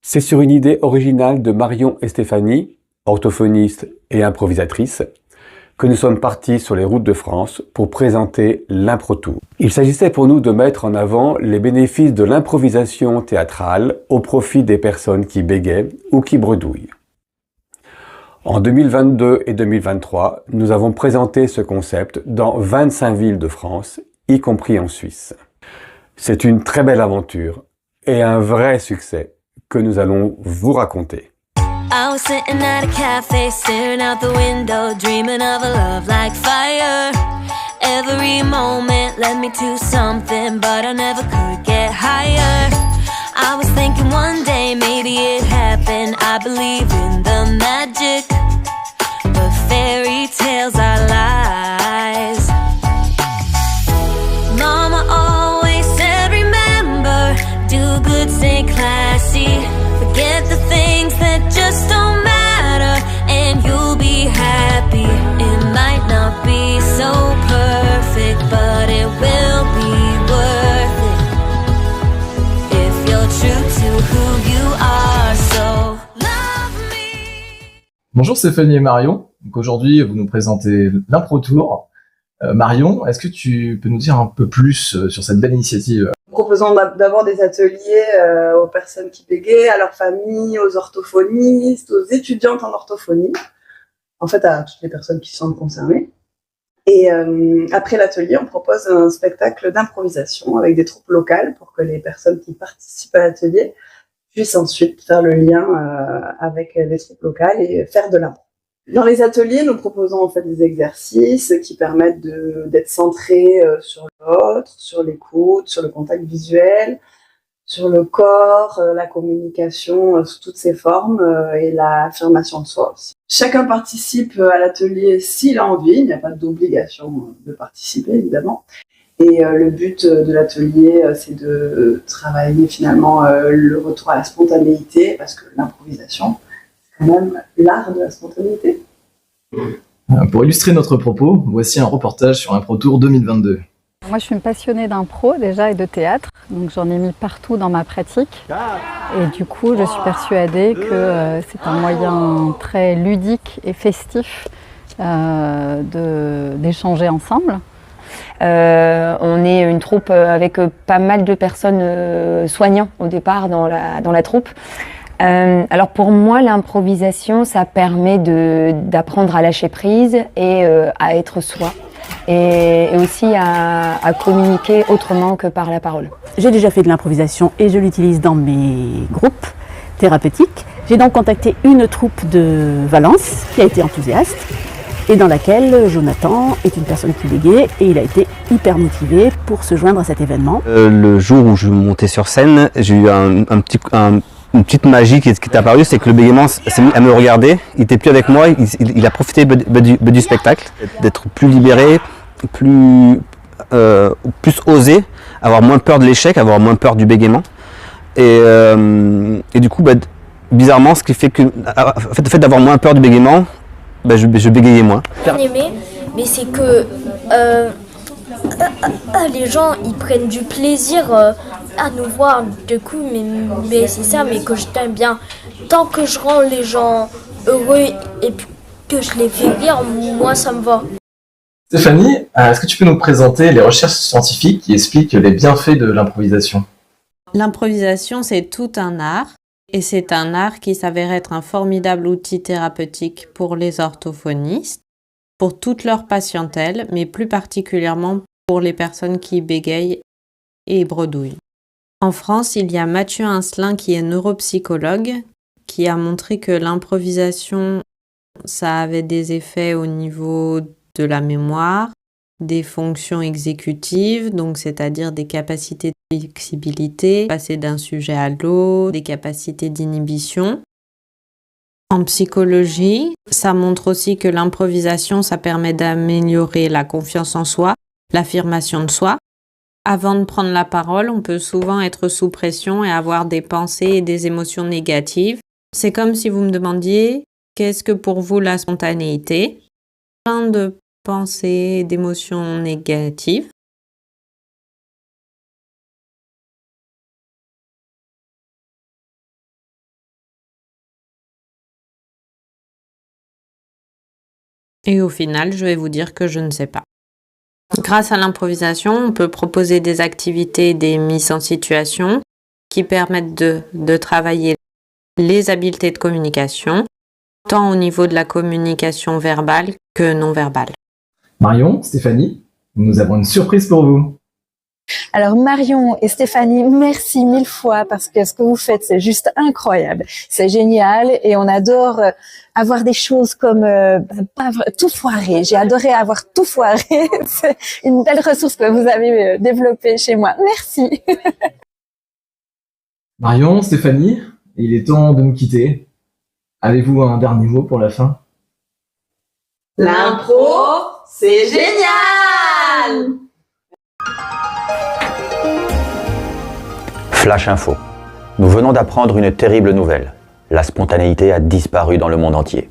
C'est sur une idée originale de Marion et Stéphanie, orthophonistes et improvisatrices, que nous sommes partis sur les routes de France pour présenter l'Impro-Tour. Il s'agissait pour nous de mettre en avant les bénéfices de l'improvisation théâtrale au profit des personnes qui bégayent ou qui bredouillent. En 2022 et 2023, nous avons présenté ce concept dans 25 villes de France, y compris en Suisse. C'est une très belle aventure et un vrai succès que nous allons vous raconter. I was sitting at a cafe, staring out the window, dreaming of a love like fire. Every moment led me to something, but I never could get higher. I was thinking one day maybe it happened. I believe in the magic, but fairy tales are lies. Mama always said, remember, do good, stay classy. Forget the things that just don't matter, and you'll be happy. It might not be so perfect, but it will be worth it if you're true to who you are. So love me. Bonjour Stéphanie et Marion. Donc aujourd'hui, vous nous présentez l'Impro-Tour. Marion, est-ce que tu peux nous dire un peu plus sur cette belle initiative? Nous proposons d'avoir des ateliers aux personnes qui bégayent, à leurs familles, aux orthophonistes, aux étudiantes en orthophonie, en fait à toutes les personnes qui se sentent concernées. Et après l'atelier, on propose un spectacle d'improvisation avec des troupes locales pour que les personnes qui participent à l'atelier puissent ensuite faire le lien avec les troupes locales et faire de l'impro. Dans les ateliers, nous proposons en fait des exercices qui permettent d'être centrés sur l'autre, sur l'écoute, sur le contact visuel, sur le corps, la communication sous toutes ses formes et l'affirmation de soi aussi. Chacun participe à l'atelier s'il a envie, il n'y a pas d'obligation de participer évidemment. Et le but de l'atelier, c'est de travailler finalement le retour à la spontanéité, parce que l'improvisation, quand même l'art de la spontanéité. Pour illustrer notre propos, voici un reportage sur Impro-Tour 2022. Moi, je suis une passionnée d'impro déjà et de théâtre, donc j'en ai mis partout dans ma pratique. Et du coup, je suis persuadée que c'est un moyen très ludique et festif d'échanger ensemble. On est une troupe avec pas mal de personnes soignants au départ dans la troupe. Alors pour moi, l'improvisation, ça permet d'apprendre à lâcher prise et à être soi. Et aussi à communiquer autrement que par la parole. J'ai déjà fait de l'improvisation et je l'utilise dans mes groupes thérapeutiques. J'ai donc contacté une troupe de Valence qui a été enthousiaste et dans laquelle Jonathan est une personne qui bégayait et il a été hyper motivé pour se joindre à cet événement. Le jour où je montais sur scène, j'ai eu une petite magie qui est apparue, c'est que le bégaiement s'est mis à me regarder, il n'était plus avec moi, il a profité du spectacle, d'être plus libéré, plus osé, avoir moins peur de l'échec, avoir moins peur du bégaiement. Et du coup, bizarrement, ce qui fait que, le fait d'avoir moins peur du bégaiement, je bégayais moins. Bien aimé, mais c'est que les gens ils prennent du plaisir à nous voir, du coup, mais c'est ça, mais que je t'aime bien. Tant que je rends les gens heureux et que je les fais rire, moi ça me va. Stéphanie, est-ce que tu peux nous présenter les recherches scientifiques qui expliquent les bienfaits de l'improvisation? L'improvisation, c'est tout un art. Et c'est un art qui s'avère être un formidable outil thérapeutique pour les orthophonistes, pour toute leur patientèle, mais plus particulièrement pour les personnes qui bégayent et bredouillent. En France, il y a Mathieu Incelin qui est neuropsychologue, qui a montré que l'improvisation, ça avait des effets au niveau de la mémoire, des fonctions exécutives, donc c'est-à-dire des capacités de flexibilité, passer d'un sujet à l'autre, des capacités d'inhibition. En psychologie, ça montre aussi que l'improvisation, ça permet d'améliorer la confiance en soi, l'affirmation de soi. Avant de prendre la parole, on peut souvent être sous pression et avoir des pensées et des émotions négatives. C'est comme si vous me demandiez « Qu'est-ce que pour vous la spontanéité ?» Plein de pensées et d'émotions négatives. Et au final, je vais vous dire que je ne sais pas. Grâce à l'improvisation, on peut proposer des activités, des mises en situation qui permettent de travailler les habiletés de communication, tant au niveau de la communication verbale que non verbale. Marion, Stéphanie, nous avons une surprise pour vous. Alors Marion et Stéphanie, merci mille fois parce que ce que vous faites, c'est juste incroyable. C'est génial et on adore avoir des choses comme tout foiré. J'ai adoré avoir tout foiré. C'est une belle ressource que vous avez développée chez moi. Merci. Marion, Stéphanie, il est temps de nous quitter. Avez-vous un dernier mot pour la fin? L'impro, c'est génial! Flash Info. Nous venons d'apprendre une terrible nouvelle. La spontanéité a disparu dans le monde entier.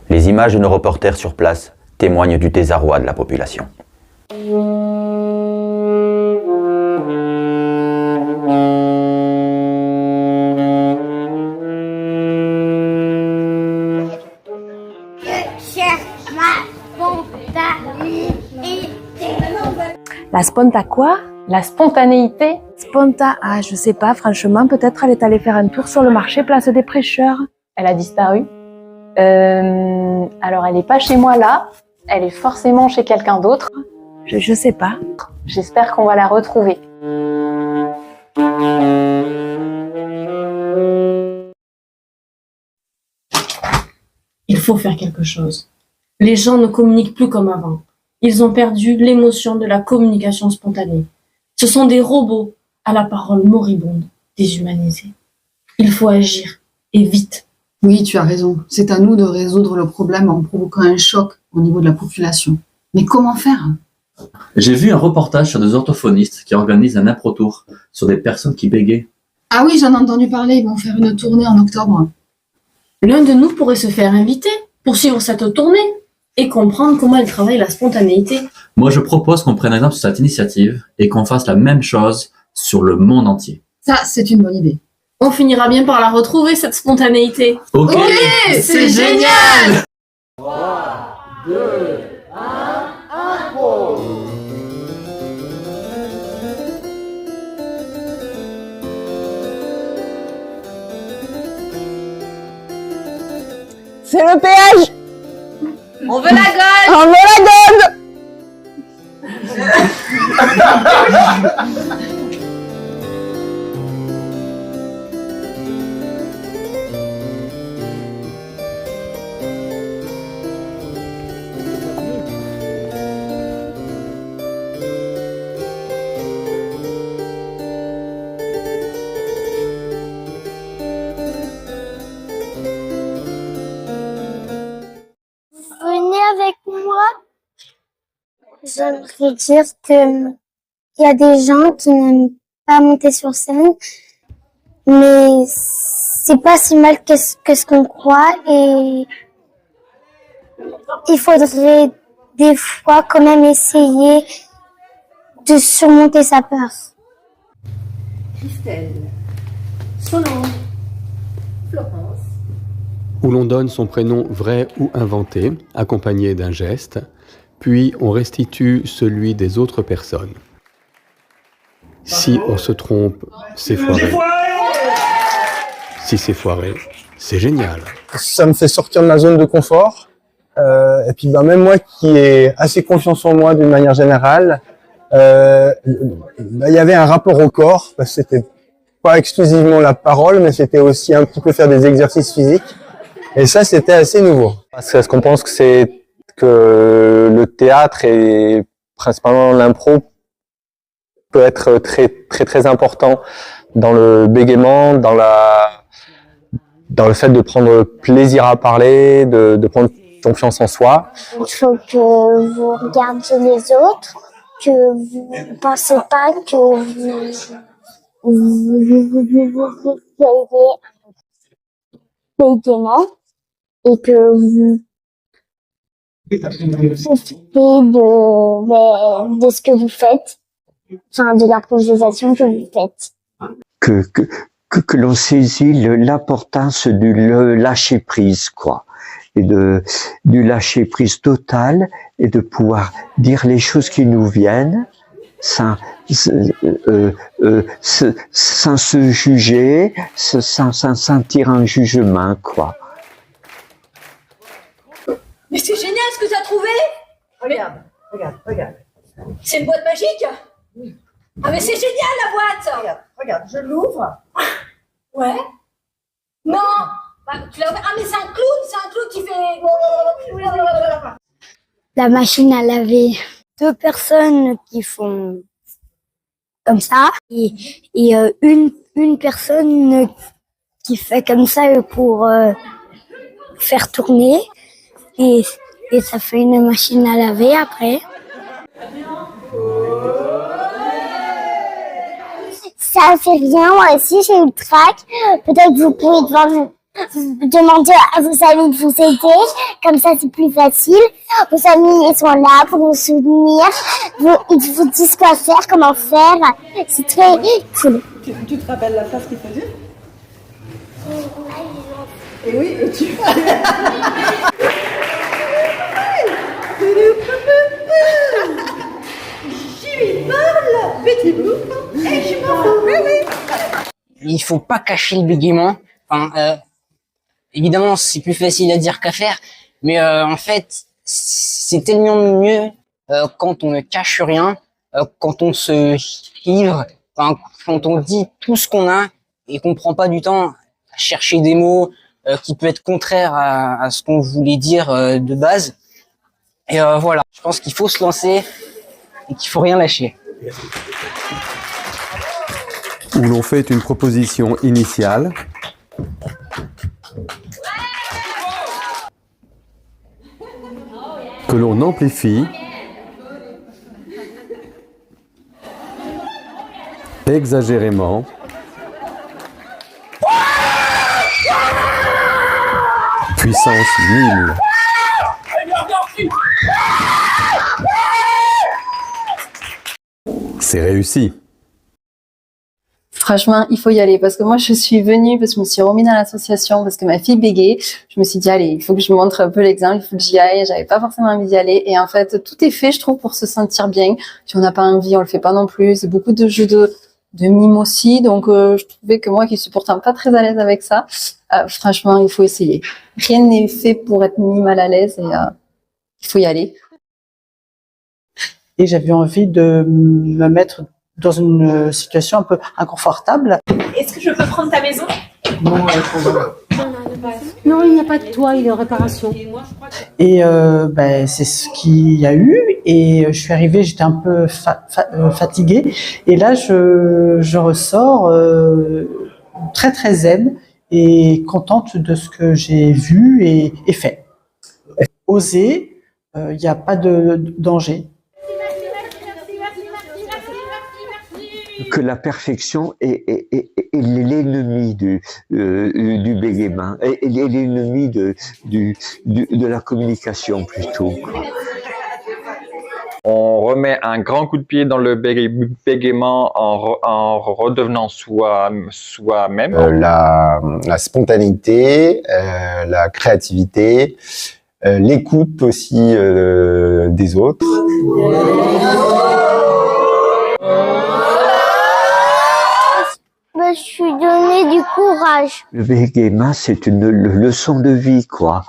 Les images de nos reporters sur place témoignent du désarroi de la population. La sponta quoi? La spontanéité? Je sais pas, franchement, peut-être elle est allée faire un tour sur le marché Place des Prêcheurs. Elle a disparu. Alors elle est pas chez moi là, elle est forcément chez quelqu'un d'autre. Je sais pas. J'espère qu'on va la retrouver. Il faut faire quelque chose. Les gens ne communiquent plus comme avant. Ils ont perdu l'émotion de la communication spontanée. Ce sont des robots à la parole moribonde, déshumanisés. Il faut agir, et vite. Oui, tu as raison. C'est à nous de résoudre le problème en provoquant un choc au niveau de la population. Mais comment faire? J'ai vu un reportage sur des orthophonistes qui organisent un impro-tour sur des personnes qui bégayent. Ah oui, j'en ai entendu parler. Ils vont faire une tournée en octobre. L'un de nous pourrait se faire inviter pour suivre cette tournée et comprendre comment elle travaille la spontanéité. Moi, je propose qu'on prenne exemple sur cette initiative et qu'on fasse la même chose sur le monde entier. Ça, c'est une bonne idée. On finira bien par la retrouver, cette spontanéité. Ok, c'est génial! 3, 2, 1, impro! C'est le péage! On veut la gold! On veut la gold! Venez avec moi. J'aimerais dire que il y a des gens qui n'aiment pas monter sur scène, mais c'est pas si mal que ce qu'on croit et il faudrait des fois quand même essayer de surmonter sa peur. Christelle, Solange, Florence. Où l'on donne son prénom vrai ou inventé, accompagné d'un geste, puis on restitue celui des autres personnes. Si on se trompe, c'est foiré. Si c'est foiré, c'est génial. Ça me fait sortir de ma zone de confort. Et puis même moi qui ai assez confiance en moi d'une manière générale, il y avait un rapport au corps, parce que c'était pas exclusivement la parole, mais c'était aussi un petit peu faire des exercices physiques. Et ça, c'était assez nouveau. Parce que ce qu'on pense que le théâtre et principalement l'impro peut être très important dans le bégaiement, dans le fait de prendre plaisir à parler, de prendre confiance en soi. Il faut que vous regardiez les autres, que vous ne pensez pas que vous soyez bégaiement et que vous profitez de ce que vous faites, enfin de l'improvisation que vous faites. Que l'on saisit l'importance du lâcher prise, quoi. du lâcher prise total et de pouvoir dire les choses qui nous viennent sans se juger, sans sentir un jugement, quoi. Mais c'est génial ce que tu as trouvé! Regarde. C'est une boîte magique? Oui. Ah mais c'est génial la boîte! Regarde, je l'ouvre. Ouais. Non! Bah, tu l'as ouvert. Ah mais c'est un clown qui fait... La machine à laver. 2 personnes qui font comme ça et une personne qui fait comme ça pour faire tourner et ça fait une machine à laver après. Ça fait rien, moi aussi j'ai eu le trac. Peut-être vous pouvez demander à vos amis de vous aider, comme ça c'est plus facile. Vos amis ils sont là pour vous soutenir, ils vous disent quoi faire, comment faire, c'est très cool. Tu te rappelles la phrase qu'il faut dire? Et oui, et tu... Je lui parle, petit bout, et je m'en fous, oui. Il faut pas cacher le bégaiement. Enfin, évidemment, c'est plus facile à dire qu'à faire, mais en fait, c'est tellement mieux quand on ne cache rien, quand on se livre, quand on dit tout ce qu'on a et qu'on prend pas du temps à chercher des mots qui peut être contraires à ce qu'on voulait dire de base. Et voilà, je pense qu'il faut se lancer et qu'il faut rien lâcher. Où l'on fait une proposition initiale, que l'on amplifie exagérément, puissance 1000. C'est réussi. Franchement, il faut y aller parce que moi, je suis venue parce que je me suis remise dans l'association parce que ma fille bégayait. Je me suis dit, allez, il faut que je montre un peu l'exemple, il faut que j'y aille. J'avais pas forcément envie d'y aller. Et en fait, tout est fait, je trouve, pour se sentir bien. Si on n'a pas envie, on le fait pas non plus. C'est beaucoup de jeux de mime aussi. Donc, je trouvais que moi, qui suis pourtant pas très à l'aise avec ça, franchement, il faut essayer. Rien n'est fait pour être ni mal à l'aise et il faut y aller. Et j'avais envie de me mettre dans une situation un peu inconfortable. Est-ce que je peux prendre ta maison? Non, il n'y a pas de toit, il est en réparation. Et c'est ce qu'il y a eu. Et je suis arrivée, j'étais un peu fatiguée. Et là, je ressors très très zen et contente de ce que j'ai vu et fait. Oser, il n'y a pas de danger. Que la perfection est l'ennemi du bégaiement, est l'ennemi de la communication plutôt. On remet un grand coup de pied dans le bégaiement en redevenant soi-même. La spontanéité, la créativité, l'écoute aussi des autres. Je me suis donné du courage. Le bégaiement, c'est une leçon de vie, quoi.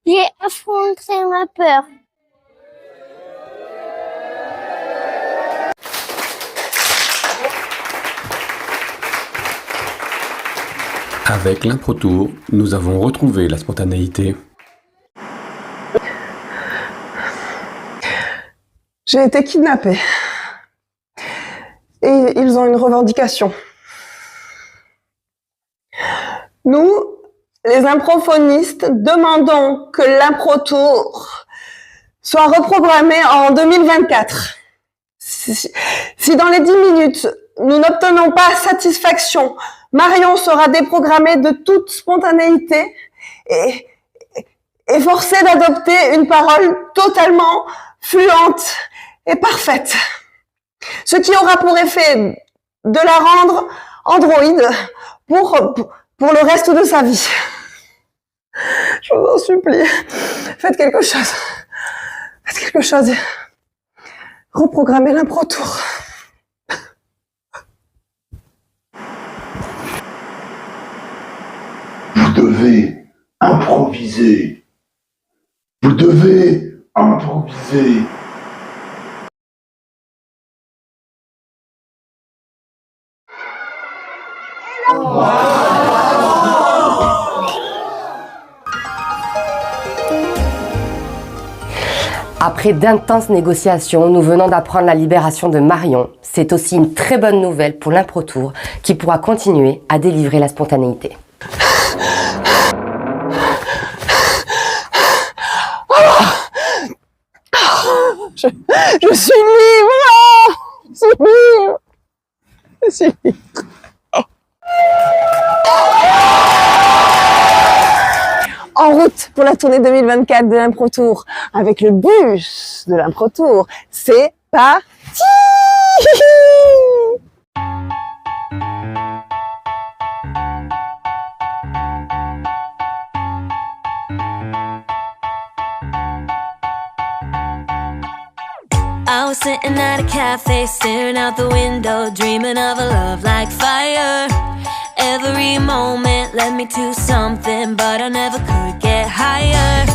J'ai affronté ma peur. Avec l'Improtour, nous avons retrouvé la spontanéité. J'ai été kidnappée. Et ils ont une revendication. Nous, les improphonistes, demandons que l'Improtour soit reprogrammé en 2024. Si dans les 10 minutes, nous n'obtenons pas satisfaction, Marion sera déprogrammée de toute spontanéité et forcée d'adopter une parole totalement fluente et parfaite. Ce qui aura pour effet de la rendre androïde pour le reste de sa vie. Je vous en supplie. Faites quelque chose. Faites quelque chose. Reprogrammez l'improtour. Vous devez improviser. Vous devez improviser. Après d'intenses négociations, nous venons d'apprendre la libération de Marion. C'est aussi une très bonne nouvelle pour l'Improtour qui pourra continuer à délivrer la spontanéité. Je suis libre! Je suis libre! Je suis libre! En route pour la tournée 2024 de l'Improtour avec le bus de l'Improtour. C'est parti! I was sitting at a cafe, staring out the window, dreaming of a love like fire. Every moment led me to something, but I never could get higher.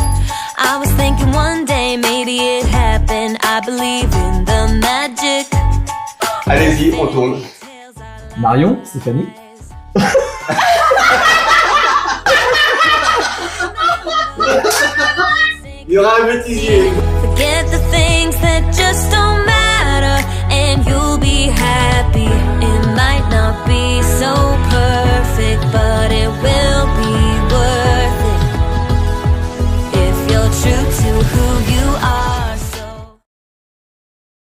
I was thinking one day maybe it happened. I believe in the magic. Allez-y, on tourne. Marion, Stéphanie. Il y aura un bêtisier. Forget the things that just don't matter, and you'll be happy. It might not be so perfect, but it will be worth it if you're true to who